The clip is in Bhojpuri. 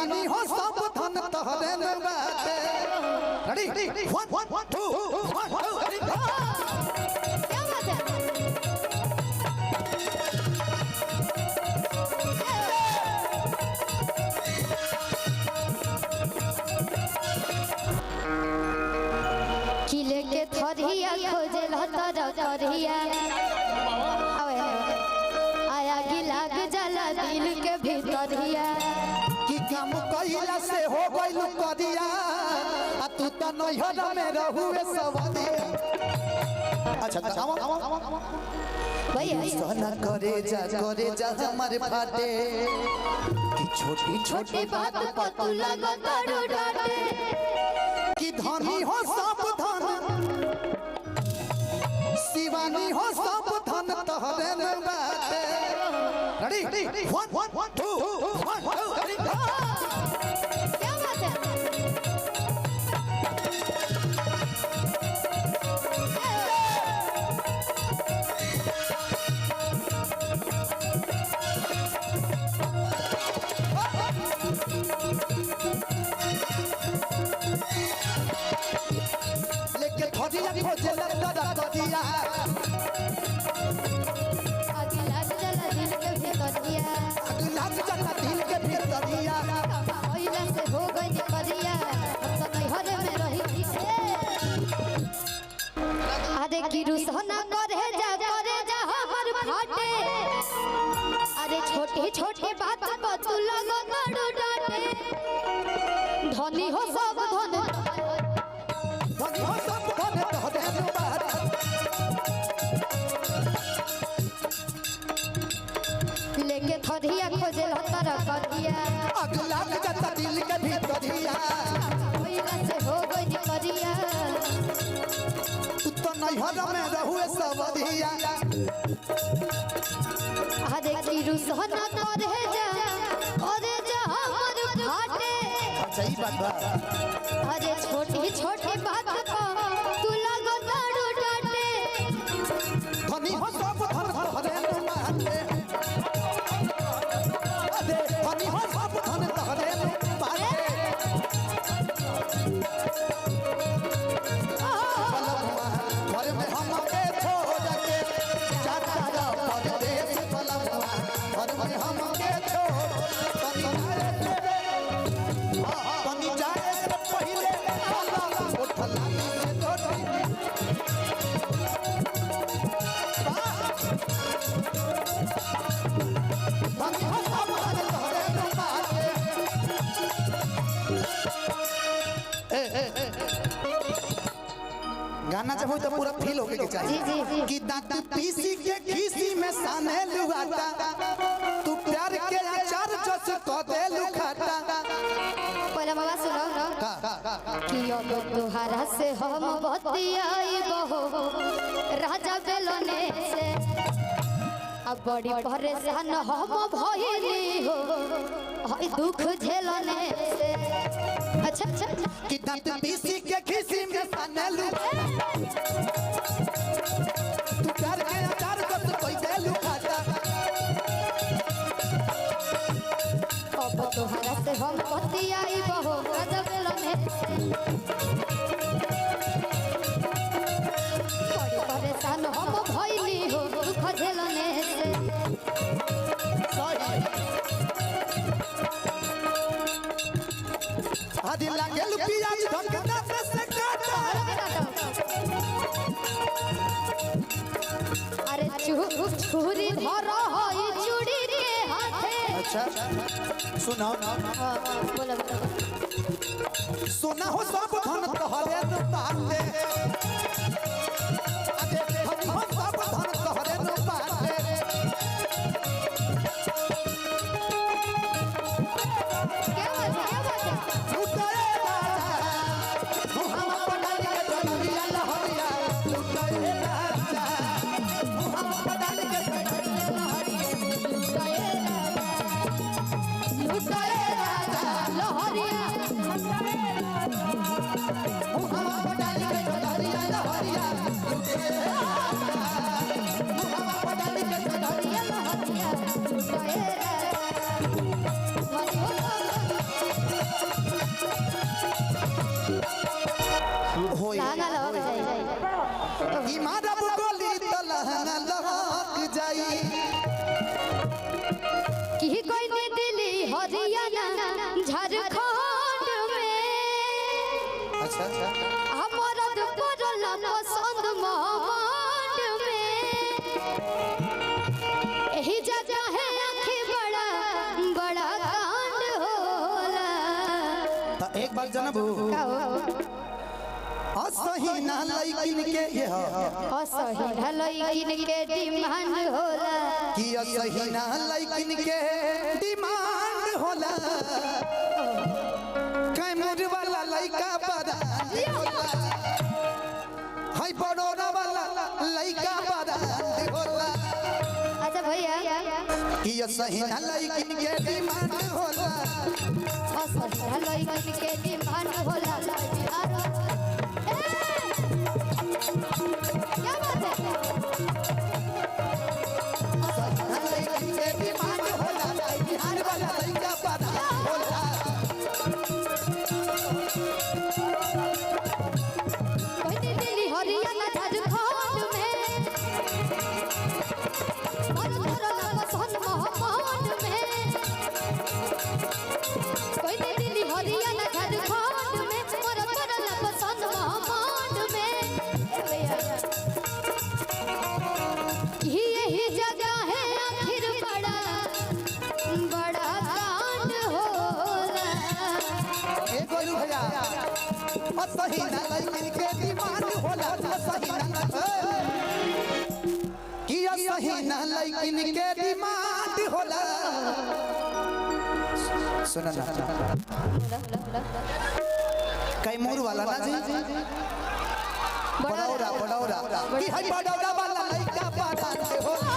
शिवानी हो सब धन तहरे न बाटे। Ready 1 2 1 2 ready. क्या बात है? किले के थरिया खोजे लतर करिया आया गिलाग जला दिल के भीतरिया कि काम कइला से हो गइल करिया आ तू त नैहर में रहुए सवदिया। अच्छा भैया सोना करे जा हमारे फाटे कि छोटी छोटी बात को तू लगा करू डाटे कि धनी हो सब धन शिवानी हो सब धन तहरे न बाटे। Ready 1 2 1 2 ready. क्या बात है? लेके धरिया खोजे लड़ा करिया अगला जला दिल के भीतरिया लाग जला दिल के भीतरिया ओइला से हो गई करिया हम तो नैहर में रही से अरे की रुसना करे जा हमर फाटे अरे छोटी छोटी बात को तू लगो करू डाटे धनी हो सब धन धनी हो सब धन तहरे न बाटे। लेके थरिया खोजे लतर करिया अगला जता दिल के भीतरिया ओइला से हो गई करिया तू तो नैहर में रहुए सवदिया। अरे की रुसना करे जा हमर फाटे सही बात बा। अरे छोटी छोटी बात को तू लगो करू डाटे धनी हो सब धन तहरे न बाटे। अरे धनी हो सब धन तहरे न बाटे। घर में हमके छोड़ के जाता परदेश बलवा घर में हमके छोड़ तनी जाए से पहले उठला से तोड़ी धनी हो सब धन तहरे न बाटे। गाना जब हो तो पूरा फील होके के चाहिए जी, जी। कि दांत पीसी के खीसी में साने लुगाता तू प्यार के अचार जस क दे लुखाता। पहले बाबा सुनो कि अब तुहरा से हम बतियाई बहो राजा बेलने से अब बड़ी परेशान हम भइली हो हई दुख झेलने से। अच्छा कि दांत पीसी के खीसी में साने लुगाता तू प्यार के अचार जस क दे लुखाता। अब तुहरा से हम बतियाई बहो राजा बेलने से बड़ी परेशान हम भइली हो दुख झेलने से। आदि लागे लुपिया धमकता से काटा अरे छुरी धर हई चूड़ी के हाथे। अच्छा सुनाओ बोलो सोना हो सब धन तहरे न बाटे। अरे धनी हो सब धन तहरे न बाटे। क्या बात है? लुटाए राजा हम पटाल के चलिया लहरिया लुटाए राजा हम पटाल के चलिया लहरिया लुटाए राजा लहरिया हम पटाल के चलिया लहरिया लुटाए राजा हरियाणा झारखंड में अच्छा हमारा दुपहर पसंद महमंड में यही जगह है आँखें बड़ा बड़ा कांड होला। तो एक बार जनबू असही ना लइकिन के ये असही ना लइकिन के डिमांड होला कि असही ना लइकिन के डिमांड होला। कैमूर वाला लइका बड़ा हाय बड़ोरा वाला लइका बड़ा होला। अच्छा भैया कि असही ना लइकिन के डिमांड होला। असही ना लइकिन के डिमांड होला। क्या बात है दिल्ली हरियाणा झारखंड में पसंद महमंड में कोई दिल्ली हरियाणा झारखंड में पसंद महमंड में यही जगह है आखिर बड़ा बड़ा कांड होला। ए गोलू भैया असही ना लइकिन के डिमांड होला। असही ना कि असही ना लइकिन के डिमांड होला। सुना ना कैमूर वाला ना जी बड़ौरा कि है बड़ौरा वाला लइका बड़ा होला।